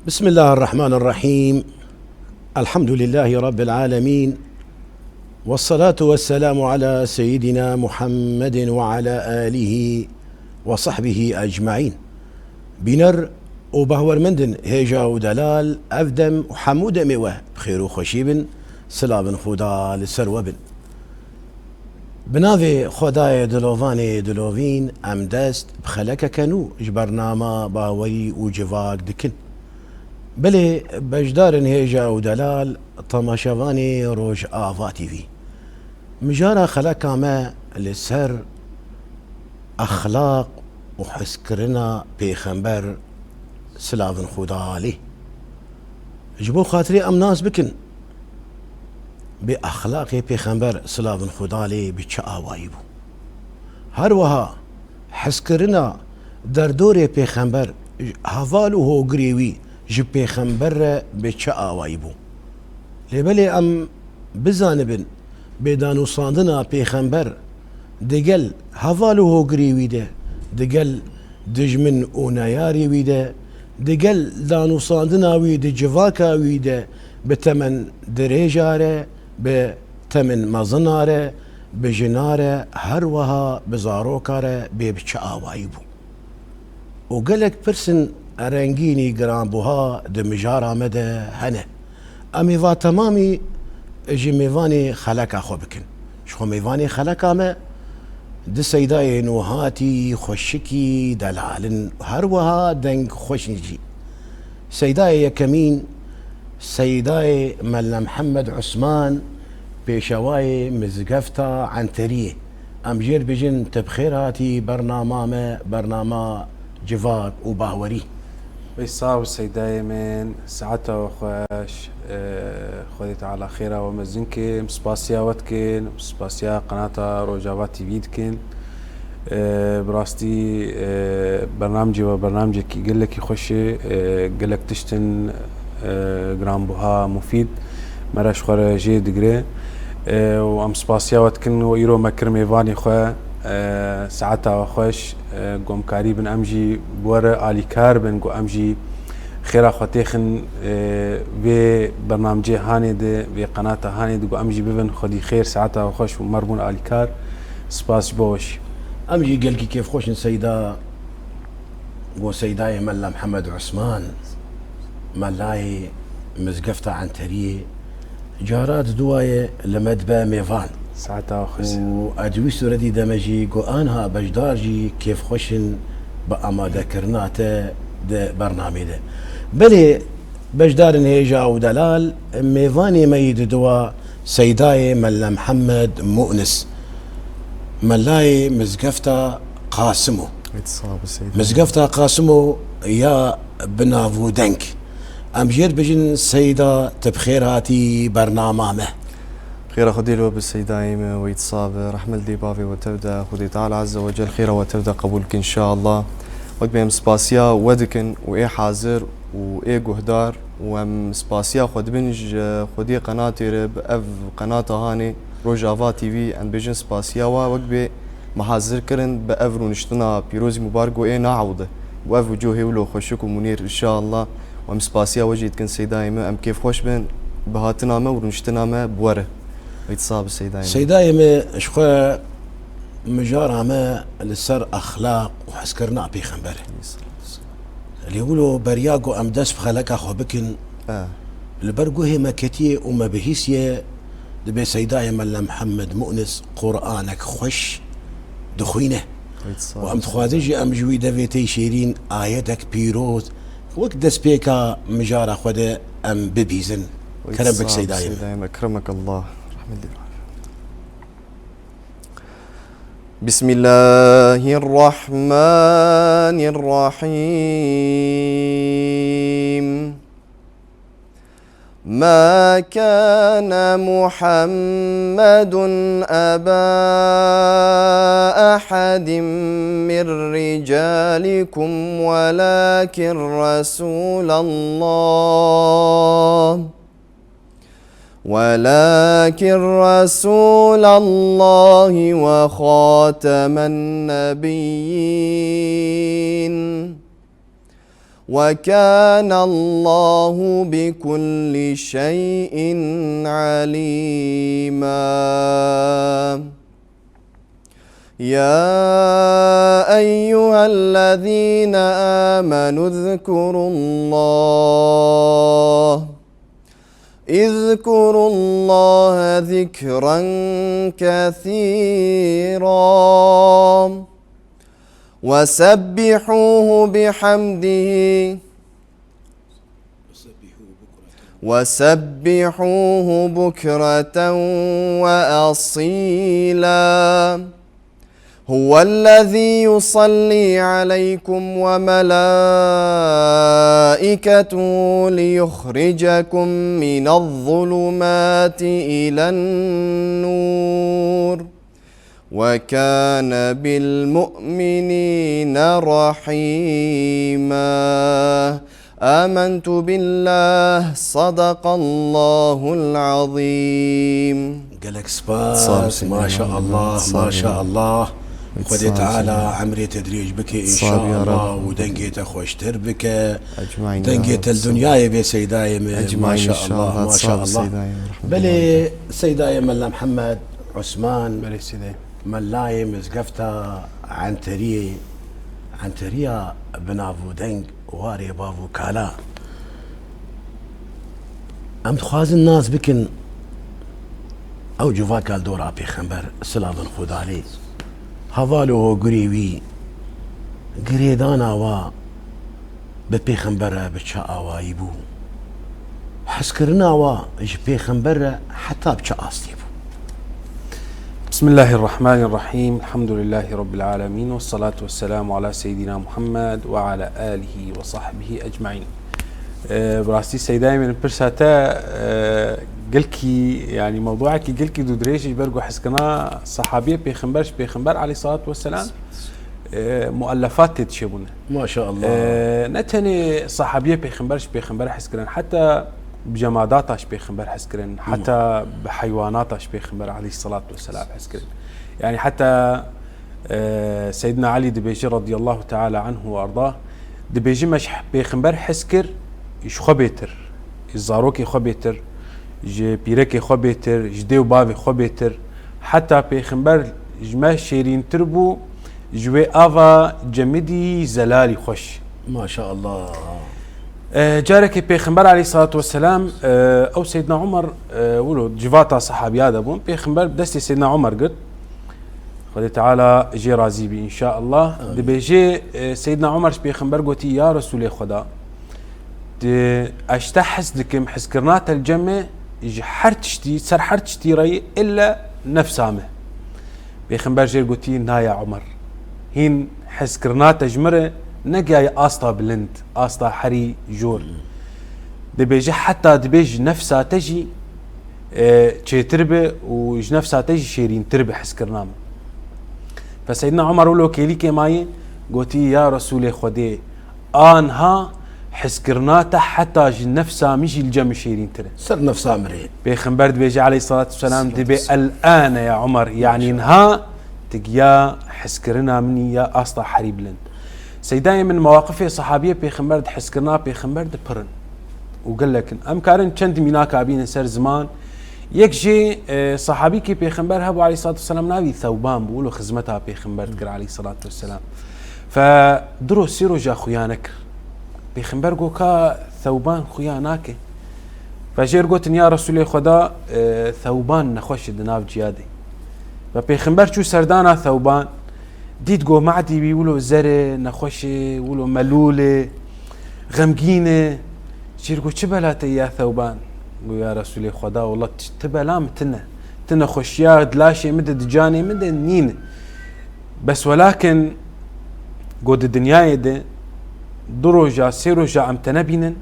بسم الله الرحمن الرحيم. الحمد لله رب العالمين، والصلاة والسلام على سيدنا محمد وعلى آله وصحبه أجمعين. بنر وبهور مندن هيجا ودلال أفدم وحمود ميوه بخير وخشيب سلام خدا لسروبن بناوي خداي دلوفاني دلوفين أم دست بخلك كانو جبرنامه باوري وجواك دكن بله بجدارن هيجا ودلال طماشواني روج آفا تي في مجارة خلقا ما لسر أخلاق وحسكرنا بيخنبر سلافن خدا لي جبو خاطري أم ناس بكن بأخلاق بيخنبر سلافن خدا لي بچه آوايبو هروها حسكرنا در دور بيخنبر هفالو هو قريوي جب پیغمبر به چه آوایی بو لیبلی ام بزانبن بدانو صاندنا پیغمبر دگل هوالو هو گریوی ده دگل دجمن او نیاری وی ده دگل دانو صاندنا وی ده جواکا وی ده بتمن دریجاره بتمن مزناره بجناره هر وها بزاروکاره به چه آوایی بو و گلک پرسن ارنگینی گران بوها دمجار آمده هنه امی و تمامی جی میوانی خلقا خو بکن شخو میوانی خلقا ما ده سیدای نوهاتی خوشکی دلالن هر وها دنگ خوش نجی سیدای یکمین سیدای ملا محمد عثمان پیشوای مزگفتا عنتریه امجیر بجن تبخیراتی برنامه جواب وباوري ويصاب سيداي من ساعتها وخوش خذيت على خيرا ومزنكي مسباسيا واتكن مسباسيا قناة روجافات تي في دكن براستي برنامجي وبرنامجك يقول لك يخشي قال لك تشتن جرام بوها مفيد مرش خرجي دقري وام سباسيا واتكن ويرو مكر ميفاني خو ساعتها وخوش قوم كاريبن امجي بورا آلي كاربن قو امجي خيرا خوتيخن في برنامجي هاني دي في قناة هاني دي قو امجي ببن خدي خير ساعتها وخوش ومرمون آلي كار سباس بوش امجي قلقي كيف خوش سيدا قو سيداي ملا محمد عثمان ملاي مزقفتا عنتريه جارات دواية لمدبا ميفان ساعتها وخش وأدوي سردي دمجي قوانها بجدارجي كيف خوشن بأمادة كرناته ده برنامج ده بلي بجدارن هيجا ودلال ميفاني ميد دوا سيداي ملا محمد مؤنس ملاي مزقفتا قاسمو مزقفتا قاسمو يا بنافو دنك أمجير بجن سيدة تبخيراتي برنامجه خير خديلو بالسيدايم ويتصاب رحمة دي بافي وتبدا خدي تعالى عز وجل خير وتبدا قبولك ان شاء الله وقبهم سباسيا ودكن وايه حاضر وايه جهدار وم سباسيا خد بنج خدي قناتي رب اف قناة هاني روجافا تي في ان بيجن سباسيا وقبي محاضر كرن بافرو نشتنا بيروزي مبارك وايه نعوضه واف وجوهي ولو خوشكم منير ان شاء الله وم سباسيا وجيت كن سيدايم ام كيف خوش بن بهاتنا ما ورنشتنا ما بوره ويتصاب السيدايم سيدايم شخو مجارة ما لسر أخلاق وحسكرنا بيخنبر اللي يقولوا برياقو أمدس بخلق أخو بكن البرقو هي مكتية وما بهيسية دبي سيدايم ملا محمد مؤنس قرآنك خوش دخوينه وأم تخوادجي أم جوي دفيتي شيرين آياتك بيروت وقت دس بيكا مجارة خده أم ببيزن كرم بك سيدايم أكرمك الله بسم الله الرحمن الرحيم. ما كان محمد أبا أحد من رجالكم ولكن رسول الله وخاتم النبيين وكان الله بكل شيء عليما. يا أيها الذين آمنوا اذكروا الله ذكرا كثيرا وسبحوه بكرة وأصيلا. هو الذي يصلي عليكم وملائكته ليخرجكم من الظلمات إلى النور وكان بالمؤمنين رحيما. آمنت بالله صدق الله العظيم. قالك سباس ما شاء الله ما شاء الله. خدي تعالى عمري تدريج بك إن شاء الله ودنقيت خوشتر بك دنقيت الدنيا يا سيداي ما شاء الله ما شاء الله. بلي سيداي ملا محمد عثمان بلي سيداي ملاي مزقفتا عنتريا بنافو دنق واري بافو كالا ام تخواز الناس بكن او جوفاك الدورة بيخنبر سلام خود عليه هفالو قريوي قريدانا وا ببيخنبر بتشاء وايبو حسكرنا وا بيخنبر حتى بتشاء استيبو. بسم الله الرحمن الرحيم. الحمد لله رب العالمين والصلاة والسلام على سيدنا محمد وعلى آله وصحبه أجمعين. براستي سيداي من برساتا قلكي يعني موضوعك قلكي دو دريش برجو حسكنا صحابية بيخنبر عليه الصلاة والسلام مؤلفات تتشبون ما شاء الله. نتني صحابية بيخنبر حسكنا حتى بجماداتش بيخنبر حسكرن حتى بحيواناتش بيخنبر عليه الصلاة والسلام حسكرن. يعني حتى سيدنا علي دبيجي رضي الله تعالى عنه وأرضاه دبيجي مش بيخنبر حسكر يش خبيتر الزاروكي خبيتر جي بيركي خبيتر جديو بابي خبيتر حتى بيخنبر جما شيرين تربو جوي آفا جمدي زلالي خوش ما شاء الله. جارك بيخنبر عليه الصلاة والسلام أو سيدنا عمر ولو جفاتا صحابيات أبون بيخنبر بدستي سيدنا عمر قد خذي تعالى جي رازي بي إن شاء الله. دبيجي سيدنا عمر بيخنبر قوتي يا رسول خدا أشتحس دكم حسكرنات الجمع يجي حرتشتي سر حرتشتي ري إلا نفسامه بيخنبر جي قوتي نايا عمر هين حسكرنات جمره نجاي أسطى بلند أسطى حري جور دبيجي حتى دبيج نفسها تجي شي تربه وج نفسها تجي شيرين تربه حسكرنام. فسيدنا عمر ولو كيليك ماي قوتي يا رسول خدي آنها حسكرناته حتى ج نفسها مش الجم شيرين ترى سر نفسها مرين بيخنبر دبيجي عليه الصلاة والسلام دبي الآن يا عمر يعني انها تجيا حسكرنا مني يا أسطى حري بلند. سيداي من مواقفه صحابيه بيخنبر حسكرنا بيخنبر دبرن وقال لك ام كارن چند مينا كابين سر زمان يكجي صحابي كي بيخنبر هبو عليه الصلاه والسلام ناوي ثوبان بقولوا خزمتها بيخنبر تقرا عليه الصلاه والسلام فدرو سيرو جا خيانك بيخنبر قوكا ثوبان خياناك فجير قلت يا رسول خدا ثوبان نخوش دناف جيادي فبيخنبر شو سردانا ثوبان ديت جو معدي بيقولوا زره نخوشي ولو ملوله غمقينه شير قلت شبلات يا ثوبان قول يا رسول خدا والله تبلا متنا خوشيا دلاشي مد دجاني مد نين بس ولكن قود الدنيا يده دروجة سيروجة أم تنبينن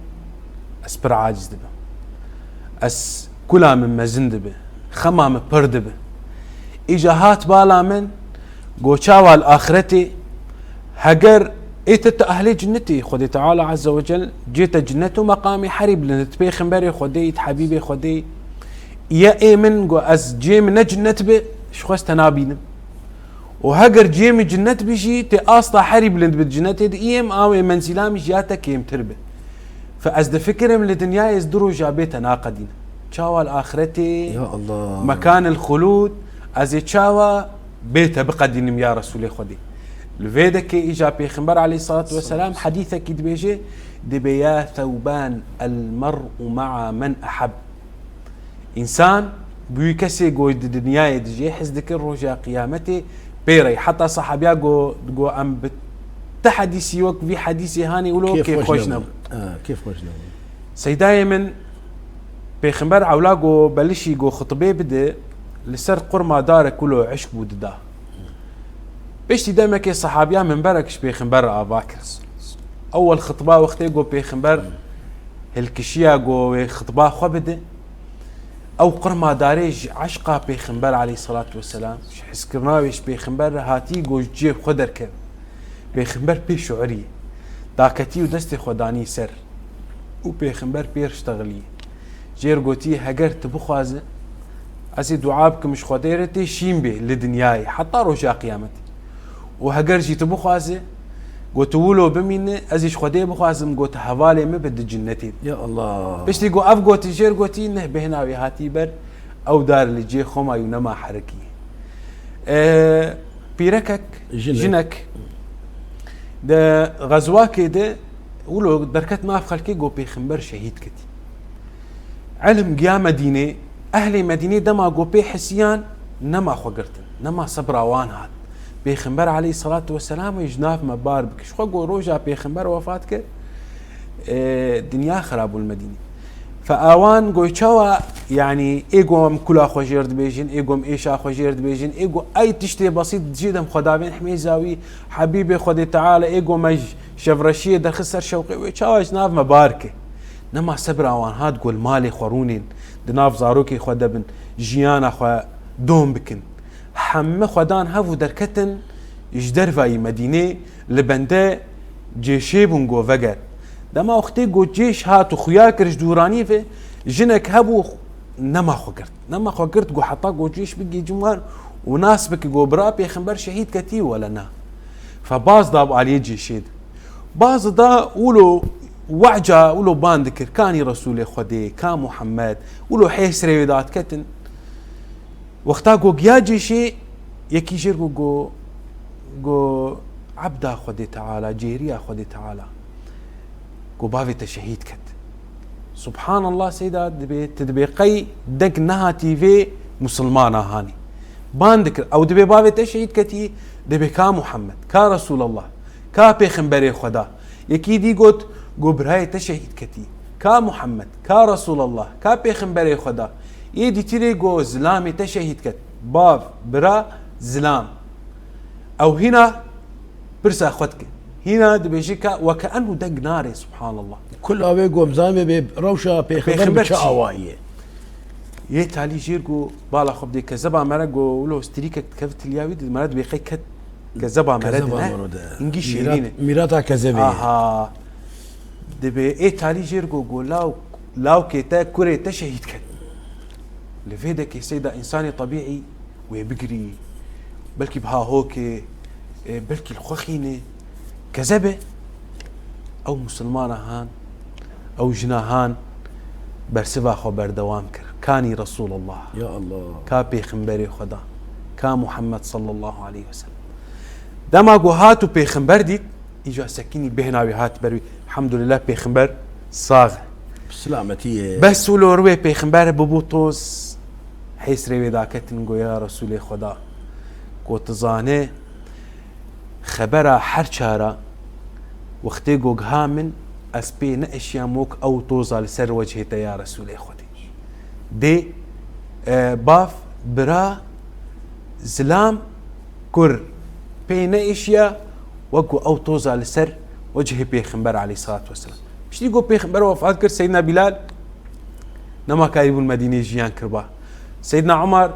أسبر عاجز دبه أس كلا من مزن دبه خما من بردبه إجاهات بالا من قوشاوى الآخرتي هجر إيتت أهلي جنتي خدي تعالى عز وجل جيت جنته مقامي حريب لنتبي خنبري خدي حبيبي خدي يا إيمن قو أز جيم نجنت به شخص تنابينم وهجر جيم جنت بيجي تأصلا حريب لند بالجنت إيم أو منزلامي جاتك يم تربه فأزد فكرهم لدنيا يزدروا جابيت ناقدين شاوى الآخرتي يا الله مكان الخلود أزي شاوى بيت بقدينم يا رسول خدي لفيدك إجا بيخنبر عليه الصلاة والسلام حديثك يدبيجي دبيا ثوبان المرء مع من أحب إنسان بيكسي قوي الدنيا يدجي حزدك الرجاء قيامتي بيري حتى صحابيا قو أم بتحديثي وك في حديثي هاني ولو كيف خوشنا كيف خوشنا سيداي من بيخنبر عولاقو بلشي قو خطبه بده لسر قرما داره كله عشق بودده بيشتي دايما كي صحابيا من بركش بيخنبر أباكر أول خطبة وقتي قو بيخنبر هالكشيا قو خطبة خبده أو قرما داريج عشقا بيخنبر عليه الصلاة والسلام حس كرناويش بيخنبر هاتي قو جيب خدر كر بيخنبر بي شعري داكتي ودستي خداني سر وبيخنبر بيرشتغلي جير قوتي هجر تبخوازه أزي دعابك مش خديرتي شين به لدنياي حتى رجاء قيامتي وهجر جي تبخوازه قوت ولو بمين أزيش خدي بخوازم قوت حوالي مبد جنتي يا الله بشتي قو أف قوتي جير قوتي نه بهنا ويهاتي بر أو دار اللي جي خما ينما حركي بيركك جنك ده غزواك ده ولو دركت ما في خلكي قو بيخنبر شهيد كتي علم قيا مدينة أهل مدينة دما قو بي حسيان نما خوقرتن نما صبر وان هاد بيخنبر عليه الصلاة والسلام يجناف مبار بكش خو روجا بيخنبر وفاتك دنيا خراب المدينة فآوان قويتشاوا يعني إيقوم كلا خوجيرد بيجين إيقوم إيشا خوجيرد بيجين إيقو أي تشتي بسيط جدا خدابين حمي زاوي حبيبي خدي تعالى إيقو مج شفرشية در خسر شوقي ويتشاوا جناف مباركة نما صبر آوان هاد قول مالي خورونين دناف زاروكي خدابن جيانا خو دوم بكن حمى خدان هفو دركتن يجدر في مدينة لبنده جيشي بونغو فقر دما وقتي قو جيش هاتو خياكرش دوراني في جنك هبو نما خوكرت قو حطا قو جيش بقي جموان وناس بك قو برابي خنبر شهيد كتي ولا نا فباز داب عليه جيشيد باز دا ولو وعجا ولو باندكر كاني رسول خدي كان محمد ولو حيس ريودات كتن وقتا قو قيا جيشي يكي جير قو عبدا خدي تعالى جيريا خدي تعالى قو بافي تشهيد كت سبحان الله سيدا تدبي قي دك نها تيفي مسلمانا هاني باندكر او دبي بافي تشهيد كتي دبي كا محمد كا رسول الله كا بيخنبري خدا يكي دي قوت قو براي تشهيد كتي كا محمد كا رسول الله كا بيخنبري خدا يدي تري قو زلامي تشهيد كت باف برا زلام او هنا برسا خدك هنا دبيجيكا وكأنه دق ناري سبحان الله كل أبي قوم زامي بروشة بيخبر شعواية يتالي جيرقو بالا خب دي كذبا مرقو ولو استريكا كفت الياوي دي مراد بيخي كت كذبا مراد انجي شيرين ميراتا كذبية اها دبي يتالي جيرقو قو لاو كيتا كوري تشهيد كت لفيدك سيدا إنساني طبيعي ويبقري بلكي بها هوكي بلكي الخوخيني كذبه او مسلمان هان او جناهان برسبا خبر دوام كر كاني رسول الله يا الله كا بيخنبري خدا كا محمد صلى الله عليه وسلم دما قو هاتو بيخنبر ديت اجا سكيني بهناوي هات بروي الحمد لله بيخنبر صاغ بسلامتي بس ولو روي بيخنبر ببوطوس حيس روي داكتن قو يا رسول خدا قو تزاني خبره حر چارا وقتی گوگ هامن اسبي نأشيا موك او توزا لسر وجهتا يا رسول خدي دي باف برا زلام كر بين إشياء وقو أو توزع لسر وجه بيخنبر عليه الصلاة والسلام مش يقول بيخنبر وفات كر سيدنا بلال نما كايبو المدينة جيان كربا سيدنا عمر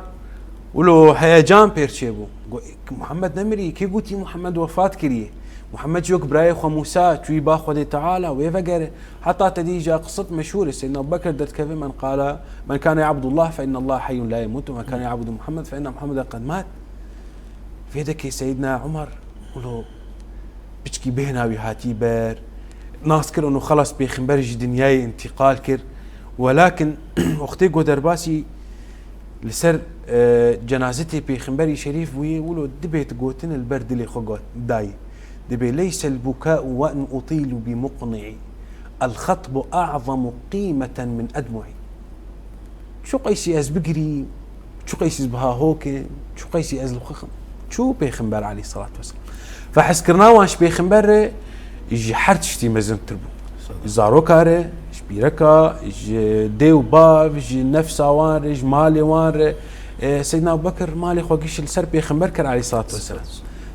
ولو هيجان بيرشيبو محمد نمري كي قوتي محمد وفات كريه محمد جوك براي خو موسى توي با خدي تعالى ويفقر حتى تديجا قصة مشهورة سيدنا أبو بكر دت كيف من قال من كان يعبد الله فإن الله حي لا يموت ومن كان يعبد محمد فإن محمد قد مات في ذاك سيدنا عمر ولو بتشكي بهنا وهاتي بير ناس كر انه خلص بيخنبرج دنياي انتقال كر ولكن وقتي قو درباسي لسر جنازتي بيخنبري شريف ويقولوا دبيت قوتن البرد اللي خقوت داي دبي ليس البكاء وأن أطيل بمقنعي الخطب أعظم قيمة من أدمعي شو قيسي أز بقري شو قيسي بها هوكي شو قيسي أز الخخم شو بيخنبر عليه الصلاة والسلام فحسكرنا وانش بيخنبر يجي حرتشتي مزن تربو زارو كاره شبيركا يجي ديو باف يجي نفس وان يجي مالي وان سيدنا أبو بكر مالي خوكيش السر بيخنبر كر عليه الصلاة والسلام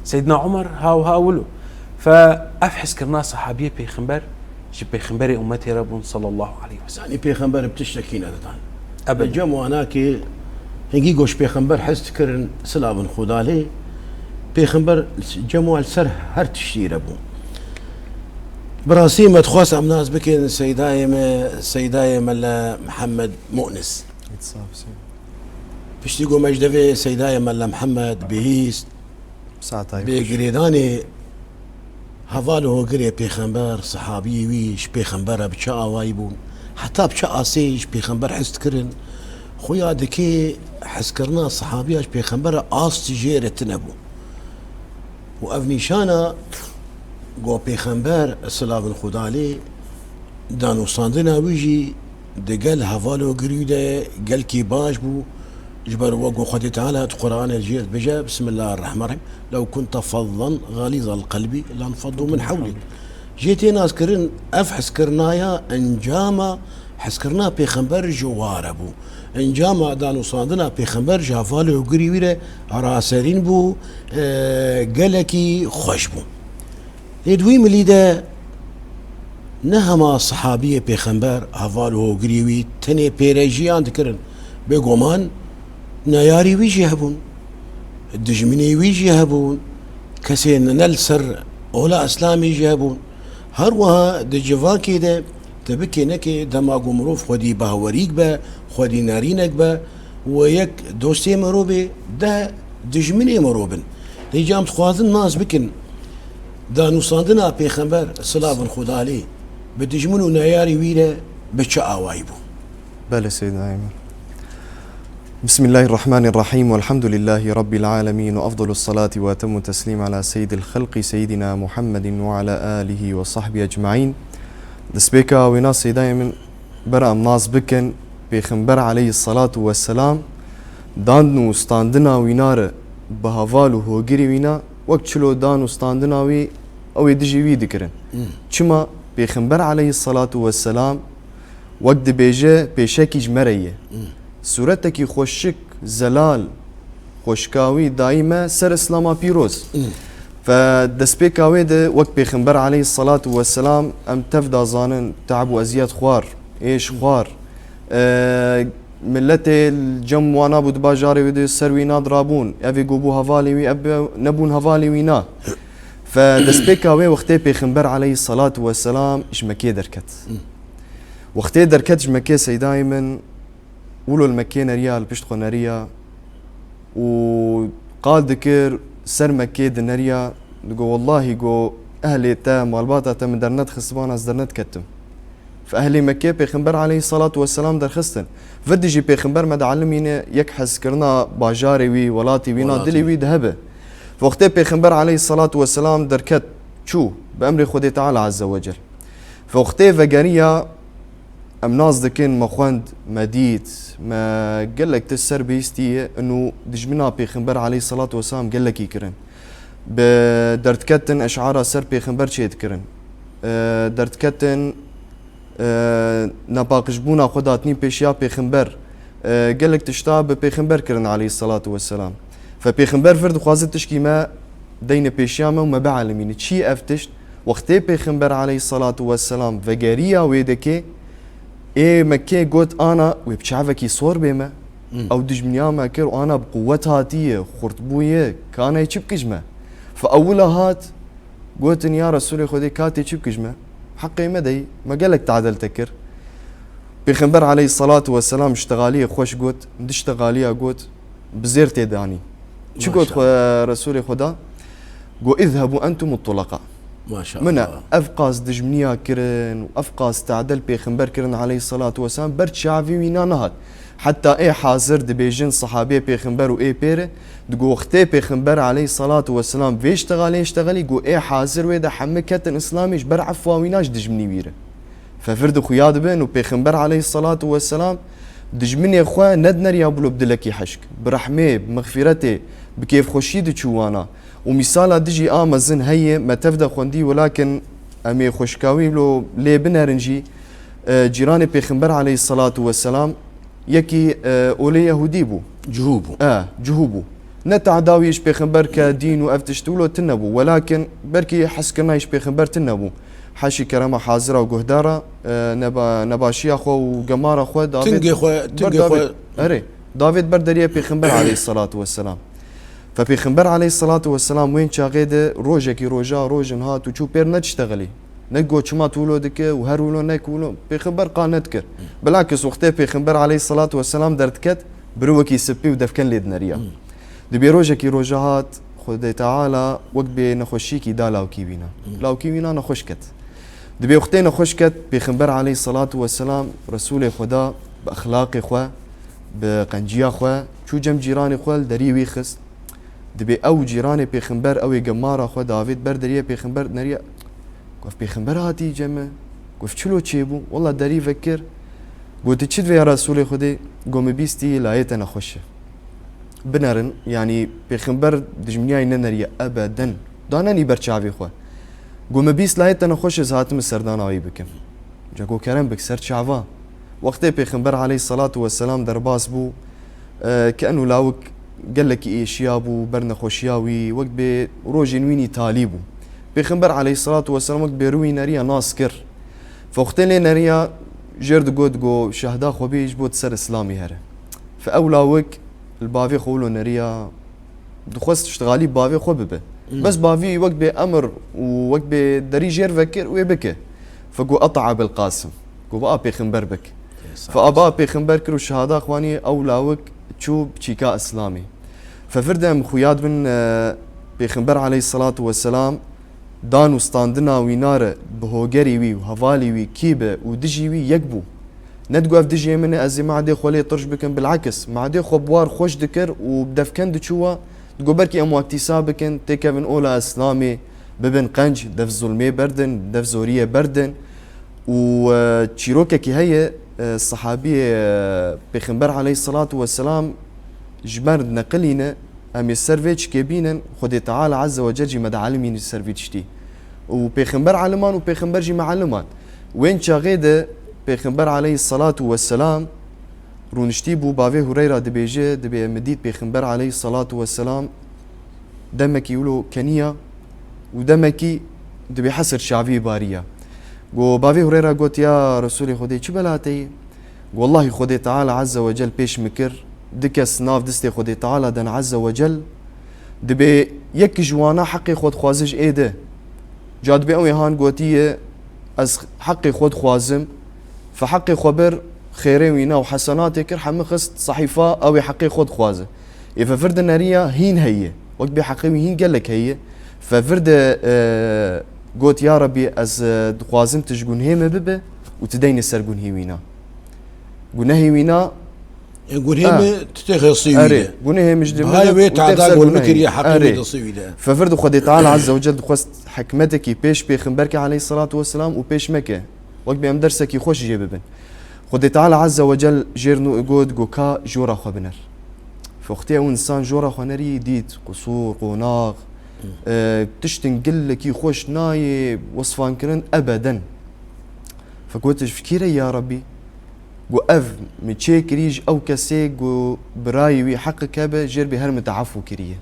سيدنا عمر هاولو فأفحس كرنا صحابية بيخنبر جي بيخنبري أمتي رب صلى الله عليه وسلم يعني بيخنبر بتشتكينا دتان أبدا جمو أناكي هنجي قوش بيخنبر حس تكرن سلابن خدالي بيخنبر جمو السر هر تشتير أبو براسي ما تخواس عم ناس بكين سيداي ملا محمد مؤنس بيشتيقو مجدفي سيداي ملا محمد بهيست بقريداني هفالو قري بيخنبر صحابي ويش بيخنبر بشاء وايبون حتى بشاء سيش بيخنبر حس كرن خويا دكي حس كرنا صحابياش بيخنبر آس تجيرة تنبو وأفنيشانا قو بيخنبر السلام الخدالي دانو صاندنا ويجي دقل هفالو قريدة قل كي باش بو جبر وقو خدي تعالى القرآن الجيد بجا بسم الله الرحمن الرحيم لو كنت فظا غليظ القلب لانفضوا من حولك جيتي ناس كرن افحس كرنايا انجاما حسكرنا بيخنبر جواربو انجاما دانو صادنا بيخنبر جافالو قريويره راسرين بو قلكي خوشبو يدوي مليدا نهما صحابية بيخنبر هفالو قريوي تني بيريجيان تكرن بيقومان نياري ويجي هبون الدجمني ويجي هبون كسين نلسر اولا اسلامي يجي هبون هروها دجفان كده تبكي نكي دماغو مروف خودي باوريك با خودي نارينك با ويك دوستي مروبي ده دجمني مروبن هيجام تخوازن ناس بكن دانو صادنا بيخنبر صلاب خدا عليه بدجمنو نياري ويله بتشا وايبو بلى سيدنا ايمن. بسم الله الرحمن الرحيم والحمد لله رب العالمين وأفضل الصلاة وأتم التسليم على سيد الخلق سيدنا محمد وعلى آله وصحبه أجمعين. دسبيكا وناس دائما برا ناس بكن بيخنبر عليه الصلاة والسلام دانو ستاندنا وينار بهافالو هوغيري وينا وقت شلو دانو ستاندنا وي أو يدجي وي ذكرن شما بيخنبر عليه الصلاة والسلام وقت بيجي بيشكي جمريه صورتك خوشك زلال خوشكاوي دائما سر اسلاما بيروز فدسبيكاوي ده وقت بيخنبر عليه الصلاة والسلام ام تفدا زانن تعبوا ازياد خوار ايش خوار ملتي الجم وانا بود باجاري ودي سروينا درابون ابي قوبو هفالي وي ابي نبون هفالي وينا فدسبيكاوي وقتي بيخنبر عليه الصلاة والسلام اش مكي دركت وقتي دركت اش مكي سيدايمن ولو المكينة ريال بيشتخو ناريا وقال ذكر سر مكي دناريا نقول والله قو أهلي تا مالباتا تا من درنت خصبان از درنت كتم فأهلي مكي بيخنبر عليه الصلاة والسلام در خستن فدجي بيخنبر ما دعلمين يكحس كرنا باجاري وي ولاتي وينا دلي وي دهبه فوقتي بيخنبر عليه الصلاة والسلام در كت شو بأمر خدي تعالى عز وجل فوقتي فقريا ام ناس دكن مخوند مديت ما قال لك تسر بيستي انه دجمنا بيخنبر عليه الصلاة والسلام قال لك يكرن بدرت كتن اشعار سر بيخنبر شي تكرن درت كتن نباقشبونا خداتني بيشيا بيخنبر قال لك تشتاب بيخنبر كرن عليه الصلاة والسلام فبيخنبر فرد خوازت تشكي ما دين بيشيامه وما بعلمين تشي افتشت وقتي بيخنبر عليه الصلاة والسلام فقاريا ويدكي ايه مكي قوت انا وبشعفكي صور بيما او دجمنيا ما كر وانا بقوتها تيه خرطبويه كان يشبكجمه فاولها هات قلت يا رسول خدي كاتي يشبكجمه حقي مدي ما قالك تعدل تكر بيخنبر عليه الصلاة والسلام اشتغالية خوش قوت اشتغالية قوت بزيرتي داني شو قلت رسول خدا قو اذهبوا انتم الطلقاء ما شاء من الله افقاس دجمنيا كرن وافقاس تعدل بيخنبر كرن عليه الصلاة والسلام برد شعبي وينا نهد حتى اي حاضر دبيجن صحابي بيخنبر و اي بيره دقو اختي بيخنبر عليه الصلاة والسلام فيش اشتغالي قو اي حاضر ويدا حمكتن اسلاميش بر عفوا ويناش دجمني ويره ففرد خياد بن وبيخنبر عليه الصلاة والسلام دجمني اخوان ندنر يابلو بدلكي حشك برحمه بمغفرته بكيف خوشيد تشوانا ومثالا دجي امازن هي ما تفدا خوندي ولكن امي خوشكاوي لو لي بنرنجي جيراني بيخنبر عليه الصلاة والسلام يكي اولي يهودي بو جهوبو نتعداويش بيخنبر كدين وافتشتولو تنبو ولكن بركي حسكنايش بيخنبر تنبو حاشي كرامة حاضرة وجهدارة نباشي أخو وجمارة أخو دافيد تنقي أخو أري دافيد بردريه بيخنبر عليه الصلاة والسلام فبيخنبر عليه الصلاة والسلام وين شاغيده روجكي روجا روجن هات وشو بير نتشتغلي نقو شما تولو دك وهرولو نكولو بيخنبر قانتكر بالعكس وقتها بيخنبر عليه الصلاة والسلام درتكت بروكي سبي ودفكن ليدنريا دبي روجكي روجا هات خدي تعالى وقت بنخشيكي دا لاوكيبينا لاوكيبينا نخشكت دبي وقتين خشكت بيخنبر عليه الصلاة والسلام رسول خدا بأخلاق خوا بقنجيا خوا شو جم جيراني خوا دري ويخس دبي او جيراني بيخنبر او جمارة خوا دافيد بردريه بيخنبر نريا قف بيخنبر هاتي جمع قف شلو تشيبو والله دري فكر قلت تشد يا رسول خدي قوم بيستي لايتنا خشه بنرن يعني بيخنبر دجمنياي ننريا ابدا دانني برشافي خوا قوم بيس لايت انا خوش زهاتم السردان اوي بكم جاكو كرم بك سر شعفا وقتي بيخنبر عليه الصلاة والسلام درباس بو كأنه لاوك قال لك ايشيابو برنا خوشياوي وقت بروجي نويني تاليبو بيخنبر عليه الصلاة والسلام وقت بيروي ناريا ناسكر فوقتين لي ناريا جرد قد قو شهدا خو بيج بوت سر اسلامي هره فاولاوك البافي خولو ناريا دخوست اشتغالي بافي خو ببه بس بافي وقت بأمر ووقت بدري جير فكر ويبكي فقو قطع بالقاسم قو بقى بيخنبر بك فأبا بيخنبر كرو الشهادة اخواني اولاوك تشوب تشيكا اسلامي ففردم خوياد من بيخنبر عليه الصلاة والسلام دانو ستاندنا وينار بهوغري وي وهفالي وي كيبه ودجي وي يكبو ندقو اف دجي من ازي ما عادي خولي طرش بكن بالعكس ما عادي خو بوار خوش دكر وبدفكن دشوا تقول بركي ام اكتسابكن تكفن اولا اسلامي ببن قنج دف ظلمي بردن دف زوريه بردن وتشيروكا هي الصحابيه بيخنبر عليه الصلاة والسلام جبرد نقلينا ام السيرفيتش كيبينن خدي تعالى عز وجل مدى عالمين السيرفيتش تي وبيخنبر علمان وبيخنبر جي معلمان وين شاغيده بيخنبر عليه الصلاة والسلام رونشتي بو بافي هريرة دبيجي دبي مديد بيخنبر عليه الصلاة والسلام دمك يقولوا كنية ودمكي دبي حسر شعبي بارية قو بافي هريرة قلت يا رسولي خدي شو بلاتي والله خدي تعالى عز وجل بيش مكر دكس ناف دستي خدي تعالى دن عز وجل دبي يك جوانا حقي خود خوازج ايده جاد بي اوي هان قوتيه از حقي خود خوازم فحقي خبر خيري وينا وحسناتي كر حمخست صحيفة او حقي خود خوازه ففرد النارية هين هي وقت بحقي هين قال لك هي ففرد قوت يا ربي از خوازم تشقون هيمه ببه وتدين السرقون هيوينا قلنا هيوينا يقول هي تتخذ صيويده قلنا هي مش هاي بيت عداق والمكر يا حقيقة صيويده ففرد خدي تعالى عز وجل خست حكمتك بيش بيخنبرك عليه الصلاة والسلام وبيش مكة وقت بيام درسك يخش جيببن خدي تعالى عز وجل جيرنو اقود قوكا جورا خبنر فاختي او انسان جورا خنري ديت قصور قناغ تشتن قلك يخش ناي وصفان كرن ابدا فقلت فكيري يا ربي قو اف متشي كريج او كسي قو برايوي حق كابه جير بهر متعفو كريه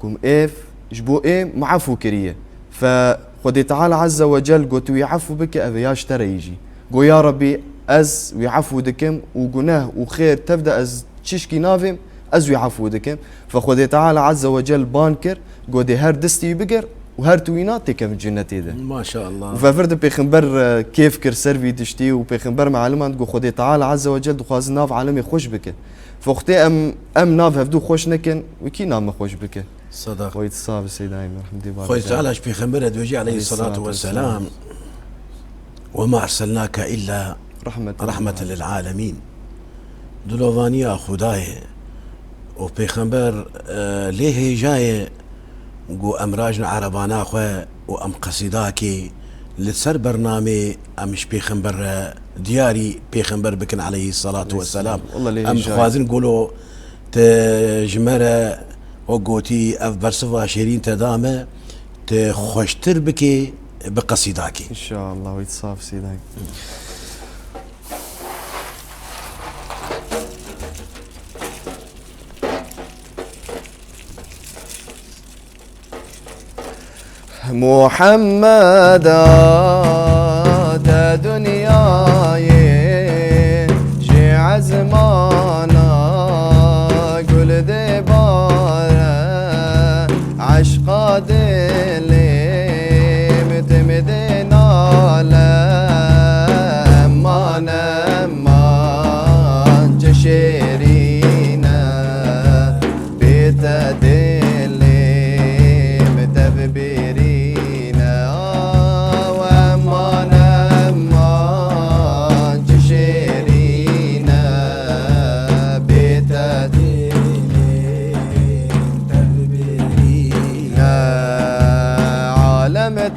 كم إيف جبو إيه معفو كريه فخدي تعالى عز وجل قلت ويعفو بك أبياش ترى يجي قو يا ربي أز ويعفو دكم وقناه وخير تبدأ أز تشكي نافم أز ويعفو دكم فخدي تعالى عز وجل بانكر قودي هر دستي بقر وهر تويناتي كم جنتي ده ما شاء الله. وفرد بيخنبر كيف كر سيرفي تشتي وبيخنبر معلومات قو خدي تعالى عز وجل دخواز ناف عالمي خوش بك فاختي ام ناف هفدو خوش نكن وكي نام خوش بك صدق. خويت الصاب السيد عيمي رحمة الله خويت تعالى في خمبر دوجي عليه الصلاة والسلام وما أرسلناك إلا رحمة للعالمين دلوفانيا خداي وبيخمبر ليه جاي قو أمراجنا عربانا خواه وأم قصيداكي لسر برنامج أمش بيخمبر دياري بيخمبر بكن عليه الصلاة والسلام أم خوازن قولوا تجمرة وقوتي أف برسفا شيرين تدامة تخوشتر بكي بقصيداكي إن شاء الله ويتصاف سيداي محمد دا دنياي جي عزمانا قل دبارة عشقا دلي متمدنا لما نمان جشيرينا بتدلي متببيري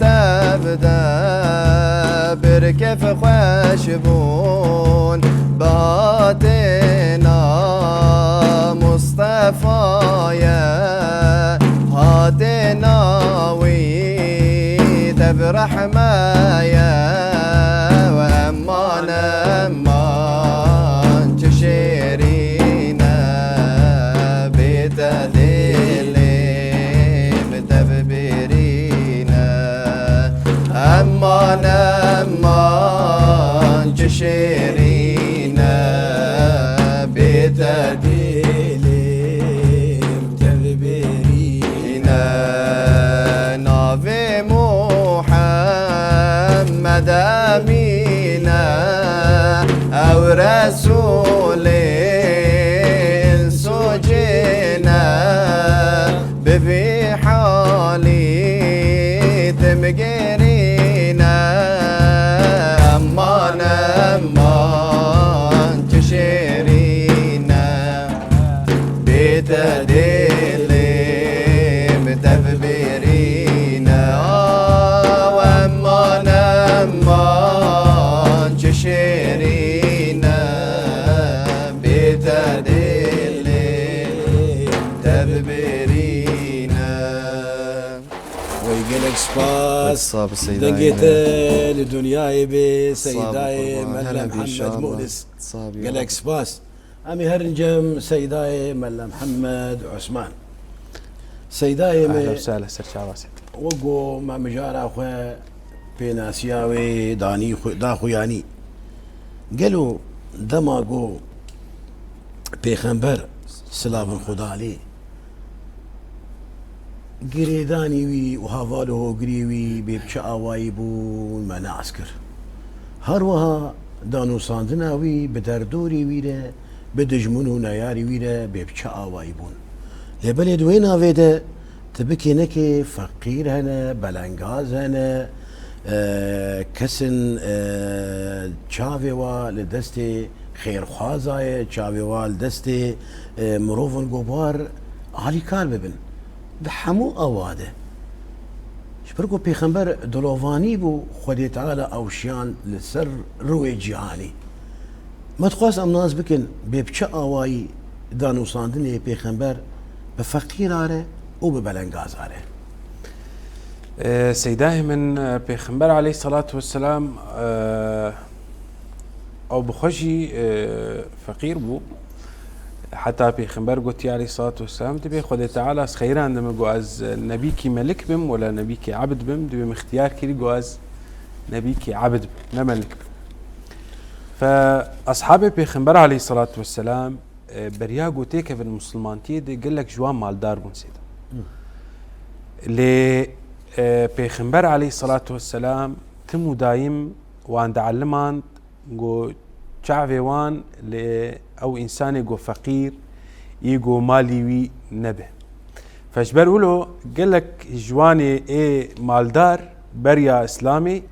تبدا بركف خشبون باتنا مصطفايا هاتنا ويتب رحمايا وأمانا أمان تشيرينا بتدلي متببرينا أمان أمان تشيرينا بتدلي متببرينا نافي محمد أمينا أو رسولي سجينا بفي حالي تمقرينا أمان أمان تشيرينا بتدلي متببرينا وأمان أمان تشيرينا بتدلي متببرينا ويقلك سباس دقيت لدنياي بسيداي ملا محمد مؤنس قلك سباس أمي هرنجم سيداي ملا محمد عثمان سيداي أهلا وسهلا سرشا واسد وقو ما مجارة أخوة بين آسياوي داني داخو يعني قالوا دماغو بيخنبر سلام خدا عليه قريداني وي وهافاله قريوي بيبشا وايبو المعنى عسكر هروها دانو صاندناوي بدردوري ويره بدجمنو نياري ويره بيبشا وايبون لبلد وين هذا تبكي نكي فقير هنا بلنغاز هنا كسن تشافيوا لدستي خير خوازاي تشافيوا لدستي مروفن قبار علي كار ببن بحمو أواده شبركو بيخنبر دلوفاني بو خدي تعالى أوشيان لسر روي جيهاني ما تخواس أم ناس بكن بيبشا أواي دانو صاندني بيخنبر بفقير آره وببلنغاز آره سيداي من بيخنبر عليه الصلاة والسلام أو بخشي فقير بو حتى پیغمبر گوتی علیه الصلاة والسلام دبی خود تعالی از خیران دم گو از نبی کی ملک بم ولا نبی کی عبد بم دبی اختیار کری گو از نبی کی عبد بم نه ملک بم. فأصحاب پیغمبر علیه الصلاة والسلام بریا گوتی که في المسلمانتی ده قال لك جوان مالدار بون سيدا ل پیغمبر علیه الصلاة والسلام تمو دايم وان دعلمان گو شعبي وان او انساني جو فقير يجو مالي وي نبه فاجبر له قال لك جواني ايه مالدار بريا اسلامي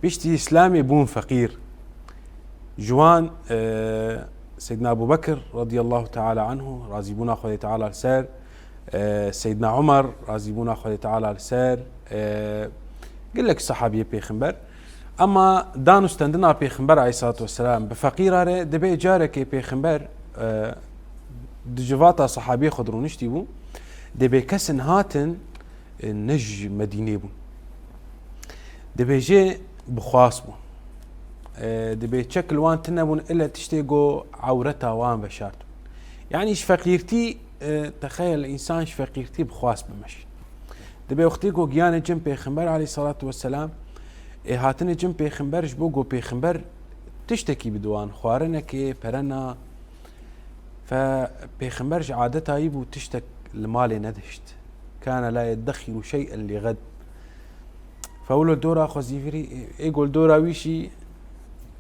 بيشتي اسلامي بون فقير جوان سيدنا ابو بكر رضي الله تعالى عنه راضي بونا خدي تعالى السير سيدنا عمر راضي بونا خدي تعالى السير قال لك صحابي بيغمبر اما دانو استندنا پیغمبر علیه الصلاة والسلام بفقیراره دبی جاره که پیغمبر دجواتا صحابی خود رو نشتی بون دبی کسن هاتن نج مدینه بون دبی جه بخواس بون دبی شكل وان تنبون الا تشتيقو عورتها وان بشارتون يعني ايش فقيرتي تخيل الانسان ايش فقيرتي بخواس بمشي دبي اختيقو جيانا جنب پیغمبر عليه الصلاة والسلام هاتن جم پیغمبر جبو گو پیغمبر تشتكي بدوان خوارنك پرنا فبيغمبر عادتها يبو تشتك المال ندهشت كان لا يدخر شيئا لغد فاولو دورا خزيفري يقول دورا ويشي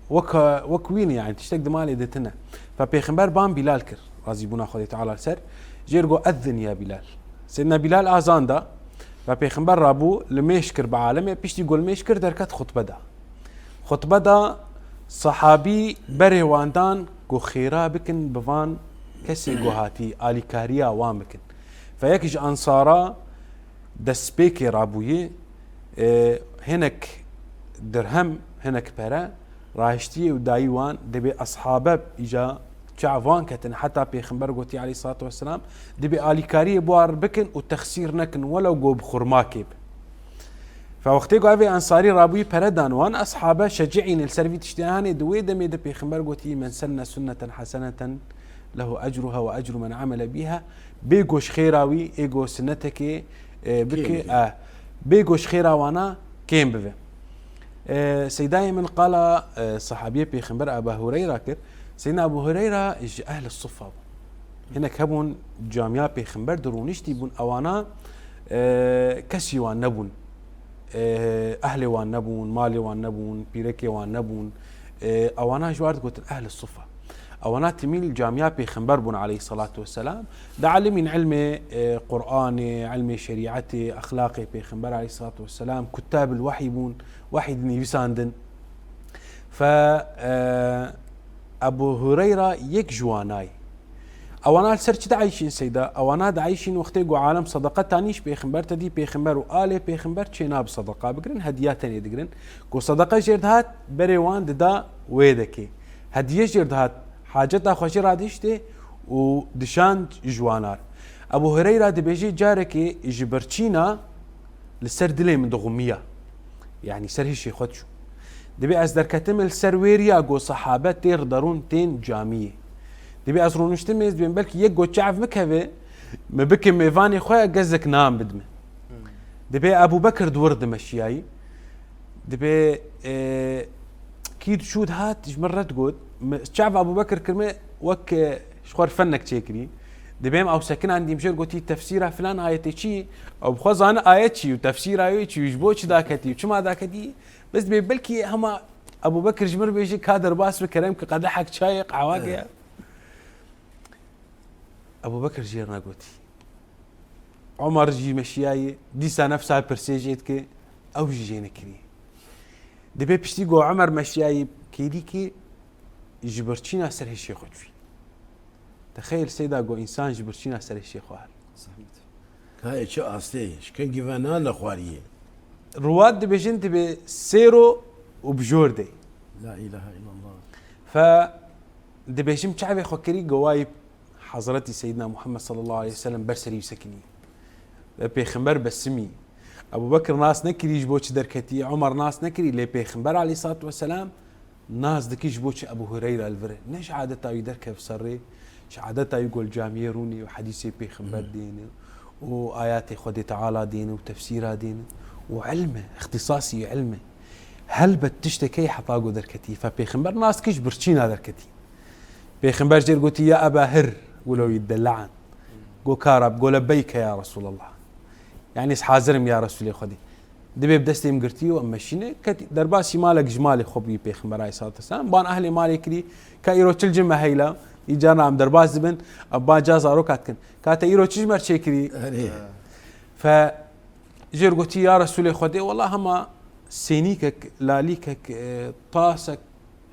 وكوين يعني تشتك دمالي دتنا فبيغمبر بان بلال كر رضي بونا خدي تعالى السر جيرغو اذن يا بلال سيدنا بلال اذان دا و پیغمبر رابو لمشکر به عالمه پیشتی گل مشکر درکت خطبه دا صحابی بره واندان گو خیرا بکن بوان کسی گو هاتی آلیکاریا وان بکن فیکش انصارا دسپیک رابویه هنک درهم هنک پره راهشتی و دایوان دبی اصحابه ایجا شعوان كتن حتى بيغمبر قوتي عليه الصلاة والسلام دبي آليكاري بوار بكن وتخسير نكن ولو جو بخرماكيب فوقتي قوي أنصاري رابوي بردان وان أصحابه شجعين السرفي تشتهاني دوي دمي دبي بيغمبر قوتي من سن سنة حسنة له أجرها وأجر من عمل بها بيقوش خيراوي إيقو سنتك بكي بيقوش خيرا وانا كيم بفي سيداي من قال صحابي بيغمبر أبا هريرة كر سيدنا أبو هريرة أهل الصفة هناك هبون جامعة بيغمبر درونشتي بون أوانا كسي وان نبون أهلي وان نبون مالي وان نبون بيركي وان نبون أوانا جوارد قلت أهل الصفة أوانا تميل جامعة بيغمبر بون عليه الصلاة والسلام دا علمين علم قرآن علم شريعتي أخلاقي بيغمبر عليه الصلاة والسلام كتاب الوحي بون وحي دني يساندن أبو هريرة يك جواناي أوانا السرچ دعيشين سيدا أوانا دعيشين وقتيقو عالم صدقة تانيش بيغمبر تدي بيغمبر وآله بيغمبر چيناب صدقة بقرن هديات تانية دقرن كو صدقة جردهات بريوان دا ويدكي هدية جردهات حاجتها خوشي رادشتي ودشان جوانار أبو هريرة دي بيجي جاركي جبرچينا لسر دلي من دغمية يعني سر هشي خدشو دبي از در كتمل سرويريا جو صحابه تير دارون تين جاميه دبي از رونشتمز بين بلكي يك جو شعف مكهبه ما بكي ميفاني خويا جزك نام بدمه دبي ابو بكر دورد مشياي دبي كيد شود هات مرات قد شعف ابو بكر كلمه وك شخور فنك تشكري دبيم او ساكن عندي مشير قلتي تفسيرها فلان ايتي شي او بخوز انا ايتي وتفسيرها ايتي وجبوش داكتي وشما داكتي بس بلكي هما ابو بكر جمر بيجي كادر باس بكلام قدحك شايق عواقع ابو بكر جيرنا قلتي عمر جي مشياي ديسا نفسها برسيجيتك او جينا كري دبي بشتي جو عمر مشياي كيديكي جبرتشينا سر هالشيء خدفي تخيل سيدا جو انسان جبرتشينا سر هالشيء خوار هاي شو اصلي شكن جيفانا لخواريه رواد بيجنت بسيرو وبجوردي لا اله الا الله ف دبيجم شعبي خكري جوايب حضرتي سيدنا محمد صلى الله عليه وسلم برسري سكني بيغمبر بسمي ابو بكر ناس نكري يجبوش دركتي عمر ناس نكري لي بيغمبر عليه الصلاه والسلام ناس دكي يجبوش ابو هريره الفري نش عادته يدركه بصري عادتا يقول جاميروني وحديثي بيخمبر دينه وآيات خدي تعالى دينه وتفسيرها دينه وعلمه اختصاصي علمه هل بتشتكي حطاقو دركتي فبيخمبر ناس كيش برشينا دركتي بيخمبر جير قلت يا أبا هر ولو يدلعن قو كارب قو لبيك يا رسول الله يعني حاضرم يا رسول الله خدي دبي بدستي مقرتي وأمشيني درباسي مالك جمالي خبي بيخمبر عليه الصلاة والسلام بان أهلي مالي كري كايرو تلجم هيلا يجانا عم درباس زبن أبا جاز أروكاتكن كاتا يرو تجمر شكري فجير قلت يا رسول الله خدي والله هما سينيكك لاليكك طاسك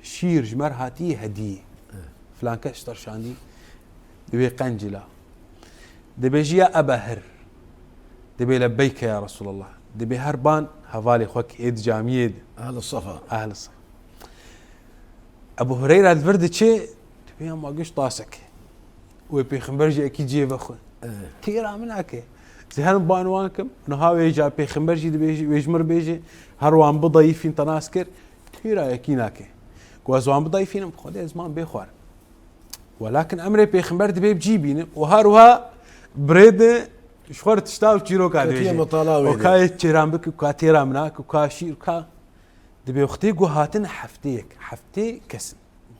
شير جمر هاتي هدية فلان كشتر شاندي دبي قنجلة دبي جيا أبا هر دبي لبيك يا رسول الله دبي هربان هفالي خوك إيد جاميد أهل الصفا أبو هريرة الفرد شيء دبي ما قش طاسك وبيخمبرجي أكيد جيب أخو تيرا منك زهن بانوانكم نهاوي جا بيخمبرجي دبي ويجمر بيجي هروان بضيفين تناسكر تيرا يكيناكي قوازوان بضيفين خدي زمان بيخوار ولكن أمري بيخمبر دبي بجيبين وهروها بريد شخور تشتاو تشيرو كادويجي وكاي تشيران بك وكاتيرا مناك وكاشير وكا دبي وقتي هاتن حفتي كسن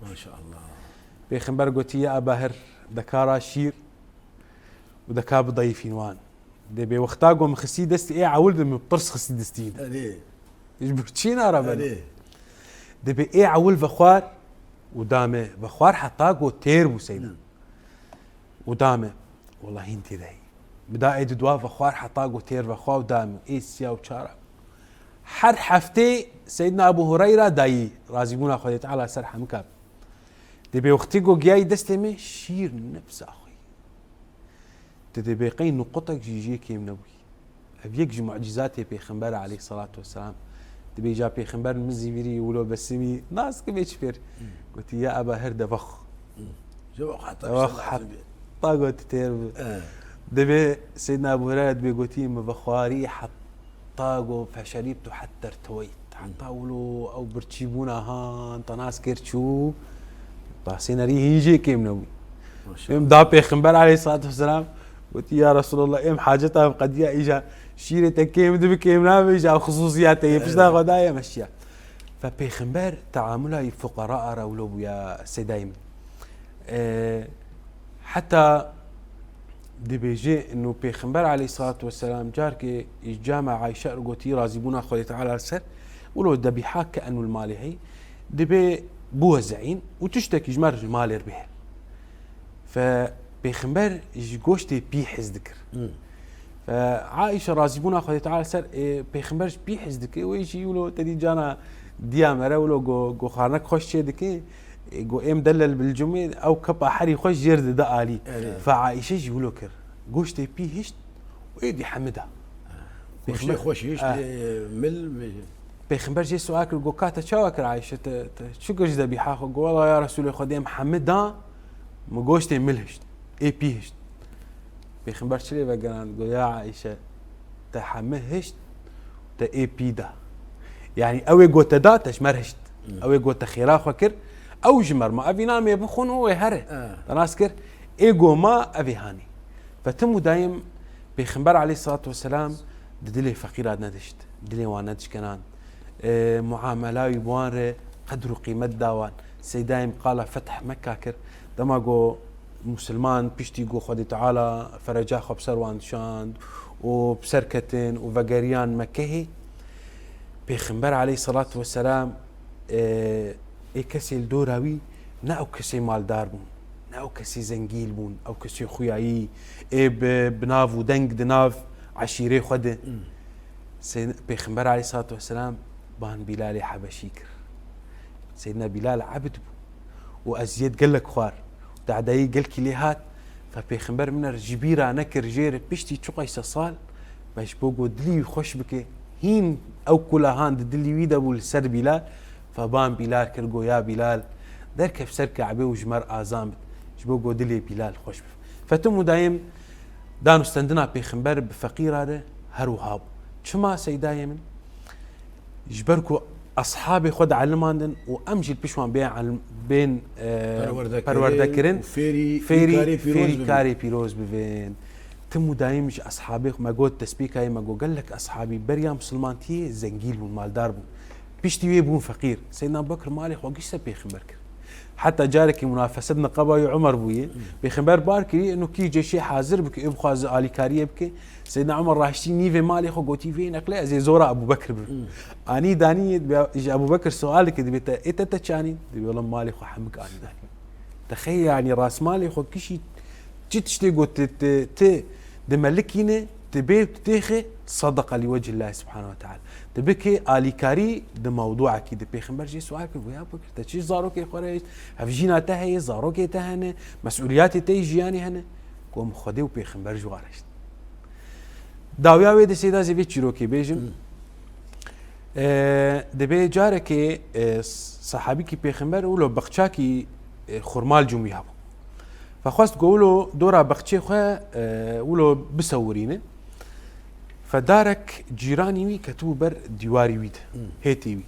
ما شاء الله بيخمبر قوتي يا أباهر دكارا شير ودكا بضيفين وان دبي وقتا قوم خسي دستي ايه عولد من بطرس خسي دستين يجبر تشينا ربنا دبي ايه عول فخوار ودامه بخوار حطاقو تير بو سيدا ودامه والله انتي ذهي بدا ايد دوا فخوار حطاقو تير بخوا ودامه ايسيا وشارع حر حفتي سيدنا ابو هريره داي رازقونا خدي تعالى سرحه مكاب دبي وقتيقو جاي دستمي شير نفس اخوي تدبي قين نقطك جيجيك يمنوي ابيك معجزاتي بيخمبر عليه الصلاه والسلام دبي جا بيخمبر مزيبيري ولو بسمي ناس كبيش فير قلت يا ابا هرده فخ جو حتى طاقو تتير دبي سيدنا ابو هريره دبي قلتي مبخواري حط طاقو فشربت حتى ارتويت حتى ولو او برتشيبونا هان تناس كيرتشو باسينا ري يجي كيمنوي ام دا بيخمبر عليه الصلاه والسلام قلت يا رسول الله ام حاجتها قد يا اجا شيرة كيم دبي كيمنا بيجا خصوصياتي بس دا غدايا مشيا فبيخمبر تعاملها فقراء راولو يا سيدايم حتى دبيجي انه بيخمبر عليه الصلاه والسلام جارك الجامع عائشه رغوتي رازبونا خدي تعالى السر ولو دبي حاك كانه المالي هي دبي بوزعين وتشتكي جمر المال ربح فبيخمبر جوشتي بيحز ذكر فعائشه رازبونا خدي تعالى السر بيخمبر بيحز ذكر ويجي يقولوا تدي جانا ديامره ولو جو خانك خوش دكي جو ام دلل بالجمعه او كبا حري خوش جرد دالي فعائشه يقولوا كر غوشتي بي هشت ويدي حمدها خوش هشت مل بيخمبر جي سؤالك جو كاتا شاوكر عائشه شو قصد بيحا خو والله يا رسول الله خديم حمدها ما غوشتي ملهشت اي بي هشت بيخمبر شلي بقران جو يا عائشه تحمهشت تا اي بي دا يعني اوي جو تدا تشمرهشت اوي جو تخيرا خكر او جمر ما ابي نام يبخون هو هره تناسكر ايجو ما ابي هاني فتم دايم بيخمبر عليه الصلاه والسلام دلي فقيرات ندشت دلي واندش كنان معامله يبوان قدر قيمه داوان سيدايم قال فتح مكه كر دماغو مسلمان بيشتي جو خدي تعالى فرجا خبسر واندشاند وبسركتين وفقريان مكه بيخمبر عليه الصلاه والسلام اي كسي الدوراوي ناو كسي مالدار بون ناو كسي زنجيل بون او كسي خوياي اي بناف ودنق دناف عشيري خده بيخمبر عليه الصلاه والسلام بان بلال حبشيكر سيدنا بلال عبد وازيد قال لك خوار دعداي قال كليهات فبيخمبر من الجبيره نكر جير بيشتي تشقيس صال باش بوغو دلي خوش بك هين او كلها هاند دلي ويدا بالسر بلال فبان بلال كرجو يا بلال دركب سرك عبي وجمر آزام جبوجو دلي بلال خوش فتم دايم دانو استندنا بيخمبر بفقير هذا هرو هاب شما سيدايم جبركو اصحابي خود علماندن وامجي البشوان بين پروردگارن فيري كاري بيروز بفين تمو دايمش اصحابي ما قلت تسبيكاي ما قال لك اصحابي بريا مسلمانتي زنجيل والمالدار بون بيشتي بون فقير سيدنا ابو بكر مالي خو قيس بيخبر حتى جارك منافستنا قبا عمر بويه بيخبر باركي انه كي جيشي حاضر بك ابخاز الي كاريه بك سيدنا عمر راشتي نيفي مالي خو قوتي في نقله زي زورا ابو بكر اني داني اجى ابو بكر سؤالك دبيت انت تشاني دبي والله مالي خو حمك اني داني تخيل يعني راس مالي خو كشي تشتي قلت ت دملكينه تبي تخي صدقه لوجه الله سبحانه وتعالى تبكي الي كاري ده موضوعك ده بيخمبر جي سؤالك ويا بكر تشي زاروك قريش هفجينا تهي زاروك تهنه مسؤولياتي تيجي يعني هنا قوم خديو بيخمبر جوارش داويا ويد سيدا زي بيتشروكي بيجم دبي جارك صحابيكي بيخمبر ولو بخشاكي خرمال جميع فخواست قولوا دورا بخشي خوا ولو بسورينه فدارك جيراني وي كتبو بر ديواري ويد هيتي وي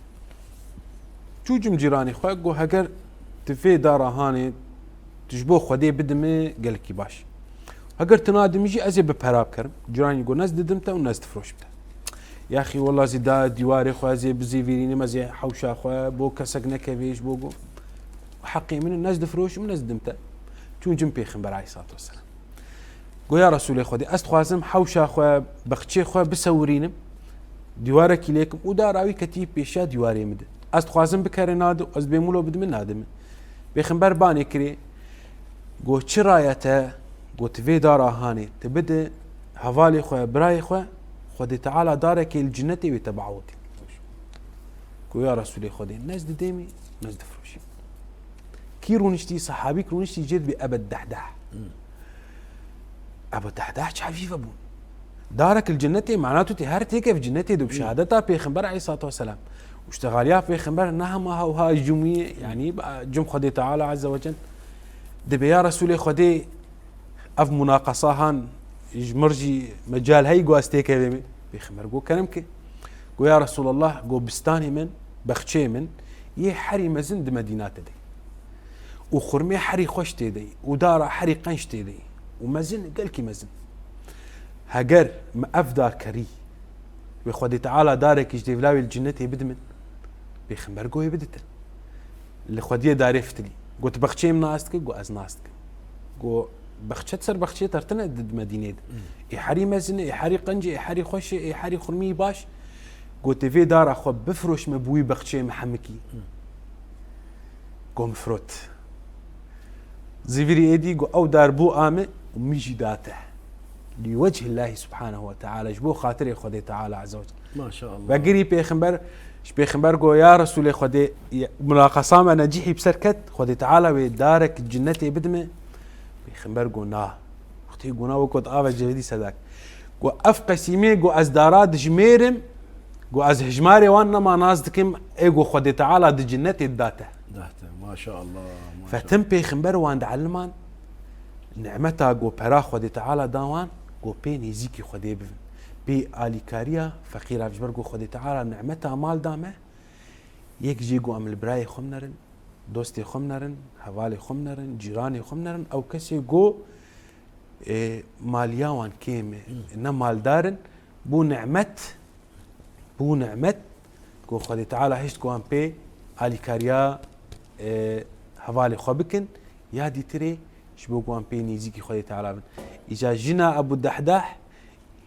جوجم جيراني خوا قو هكر تفي دارا هاني تجبو خدي بدمي قالكي باش هكر تنادم يجي ازي ببراب كرم جيراني يقول ناس ددمتا وناس تفروش بتا يا اخي والله زي دا ديواري خوا زي بزيفيريني ما زي حوشا خوا بو كسق نكفيش بوقو حقي من الناس دفروش ومن الناس دمتا چون جم پیغمبر علیه الصلاة والسلام گویا رسول خودی است خوازم حوشا خو بخچه خو بسورینم دیواره کلیکم او داراوی کتی پیشا دیواره مده است خوازم بکرناد از بیمولو بدم نادم پیغمبر بانی کری گو چرایته گو توی دارا هانی تبده حوالی خو برای خو خودی تعالی داره که الجنتی و تبعوتی گویا رسول خودی نزد دیمی نزد فروشی كي رونشتي صحابي رونشتي جد بأبا الدحداح أبا الدحداح حفيفة بون دارك الجنة معناته تهارتك في جنتي دو بشهادتها بيخنبر عليه الصلاة والسلام واشتغاليها بيخنبر انها ما هو جميع يعني جم خدي تعالى عز وجل دبي يا رسولي خدي اف مناقصاهان مرجي مجال هي جو استيك بيخنبر جو كلامك جو يا رسول الله جو بستاني من بخشي من يحري مزند مدينات دي وخرمي حري خوش تيدي ودارا حري قنش تيدي ومزن قالكي مزن هاجر ما افدار كري بخدي تعالى دارك يجديفلاوي الجنة بدمن بيخمبر قوي بدت اللي خديه داري فتلي قلت بخشي من ناستك قو از ناستك قو بخشت سر بخشي ترتنا ضد مدينة حري مزن حري قنج حري خوش حري خرمي باش قلت في دار اخو بفرش مبوي بخشي محمكي قوم فروت زيفيري ايدي قو او دار بو آمه وميجي داته لوجه الله سبحانه وتعالى جبو خاطر خدي تعالى عز وجل ما شاء الله بقري بيخمبر قو يا رسول خدي ملاقصام نجيحي بسركت خدي تعالى ودارك الجنة بدمه بيخمبر قو نا اختي قو نا وقت آفا جهدي سداك قو افقى سيمي قو از دارات جميرم قو از هجماري وانا ما نازدكم ايقو خدي تعالى دي جنة داته ما شاء الله فتم بيخمبر وان علمان نعمتها قو برا خدي تعالى داوان قو بين يزيكي خدي بفن بي آلي كاريا فقيرة بجبر قو خدي تعالى نعمتها مال دامه يك جي قو عمل براي خمنرن دوستي خمنرن حوالي خمنرن جيراني خمنرن او كسي قو مالياوان كيمي إنما مال دارن بو نعمت قو خدي تعالى هشت قوان بي آلي كاريا حوالي خبكن يادي تري شبو قوان بي نيزيكي خدي تعالى بن إجا جنا أبو الدحداح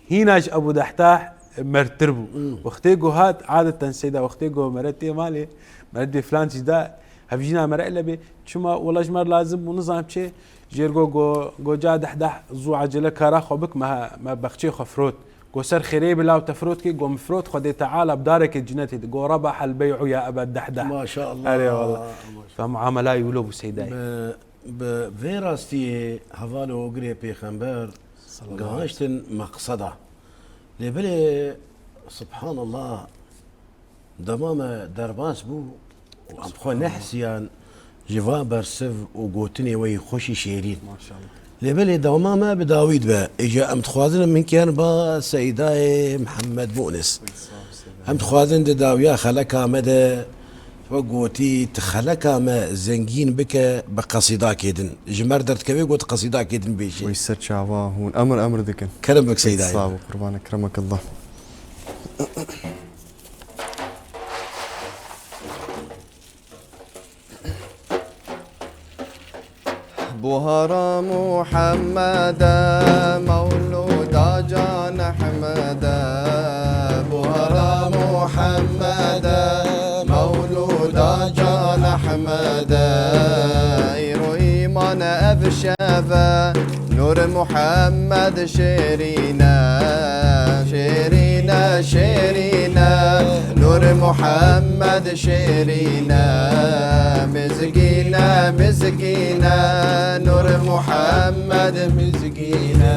هيناج أبو دحداح مرتربو واختيقو هات عادة سيدة واختيقو مرتي مالي مرتي فلان جدا هفجينا مرأي لبي شما والله جمار لازم ونظام شي جيرقو قو جا دحداح زو عجلة كارا خبك ما بخشي خفروت قو سر خريب لا وتفروت كي قو مفروت خدي تعالى بدارك الجنتي قو ربح البيع يا أبا الدحداح ما شاء الله أري والله فمعاملا يولو بسيداي بفيراستي هفالو قري بيخمبر قاشتن مقصده لبلي سبحان الله دمام درباس بو وعم خو نحسيان جوا برسف وقوتني وي خوشي شيرين ما شاء الله لبلي دوماما بداويد با اجا ام تخوازن من كان با سيداي محمد مؤنس هم تخوازن داويا خلكا مدى وقوتي تخلكا ما زنجين بك بقصيدة كيدن جمر درت كبير قلت قصيدة كيدن بيشي ويسر شعبا هون أمر ذكن كرمك سيداي صعب قربان أكرمك الله. بوهرا محمد مولود جان أحمد بوهرا محمد مولود جان أحمد إيرو إيمان أبشفا نور محمد شيرينا شيرينا شيرينا نور محمد شيرينا مزقينا مزقينا نور محمد مزقينا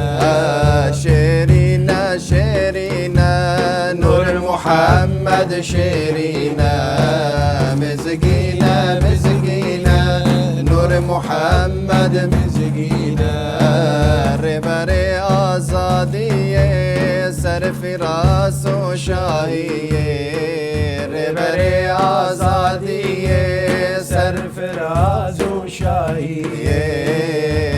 شيرينا شيرينا نور محمد شيرينا مزقينا مزقينا نور محمد مزقينا ربري آزادية سر فراس وشاهية ربري آزادية سر فراس وشاهية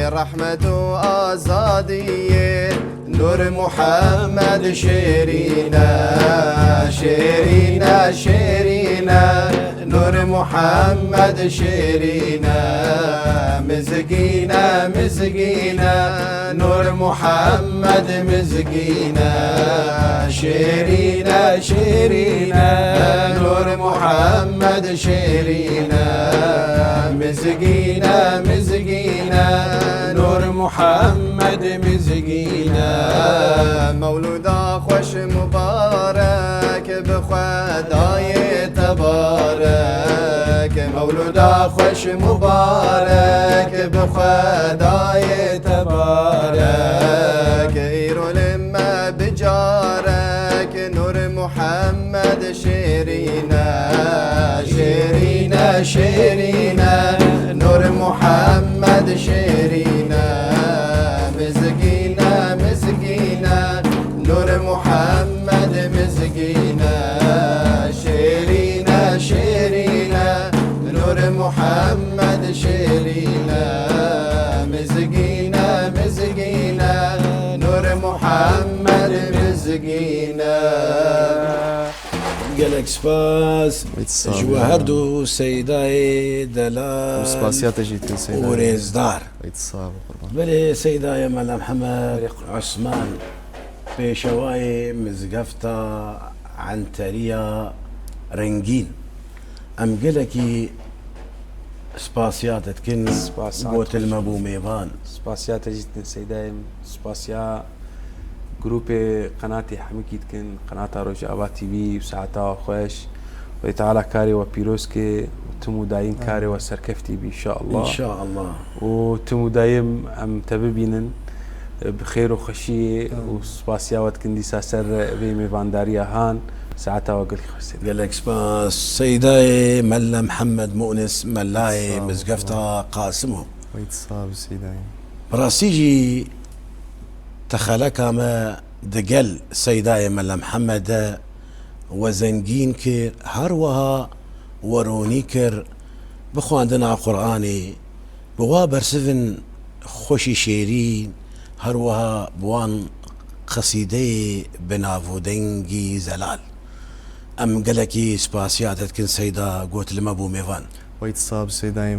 رحمة وآزادية نور محمد شيرينا شيرينا شيرينا نور محمد شيرينا مزقينا مزقينا نور محمد مزقينا شيرينا شيرينا نور محمد شيرينا مزقينا مزقينا نور محمد مزقينا مولودا خوش مبارك بخداي تبارك مولودا خوش مبارك بخداي تبارك ايرو لما بجارك نور محمد شيرينا شيرينا شيرينا نور محمد شيرينا مزقينا مزقينا نور محمد مزقينا شيرينا شيرينا نور محمد شيرينا مزقينا مزقينا نور محمد مزقينا قالك سباس جوهردو سيداي دلال سباسيات جيت سيداي وريزدار يتصاب قربان بلي سيداي ملا محمد عثمان بيشواي مزقفتا عنتريا رنجين ام قالكي سباسيات تكن بوت المبو ميفان سباسيات جيت سيداي سباسيا جروبي قناتي حميكي تكن قناة رجاء تي في وساعتها خوش ويتعالى كاري وبيروسكي وتمو دايم كاري وسركفتي بي ان شاء الله ان شاء الله وتمو دايم ام تببينن بخير وخشي وسباسيا وتكن ساسر بي ميفانداريا هان ساعتها وقل خسر قال لك سباس سيداي ملا محمد مؤنس ملاي مزقفتا قاسمه ويتصاب سيداي براسيجي تخلك ما دقل سيداي ملا محمد وزنجين كر هروها وروني كر بخواندنا قرآني بوابر سفن خوشي شيرين هروها بوان قصيدة بنافودنجي زلال ام قلكي سباسيات كن سيدا قوت المبو ميفان ويتصاب سيداي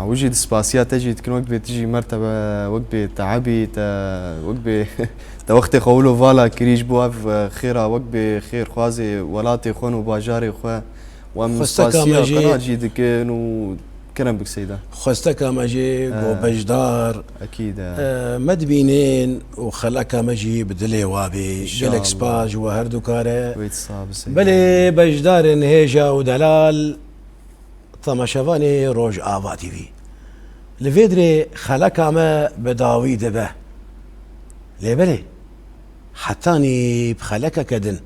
وجد سباسيات تجي تكون وقت تجي مرتبة وقت تعبي وقت وقت قولوا فالا كريج بواف خيرا وقت بخير خوازي ولاتي خون وباجاري خو وام سباسيات قناة جيدك كلام بك سيدا خستك ماجي وبجدار اكيد مدبينين وخلاك ماجي بدلي وابي جلك سباج وهردو كاره ويتصاب سيدا بلي بجدار هيجا ودلال طمشفاني روج آفاتي في لفيدري خلاك ما بداوي دبه ليه حتاني بخلك كدن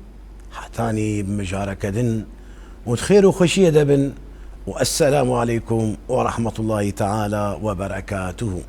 حتاني بمجارة كدن وتخير وخشية دبن والسلام عليكم ورحمة الله تعالى وبركاته.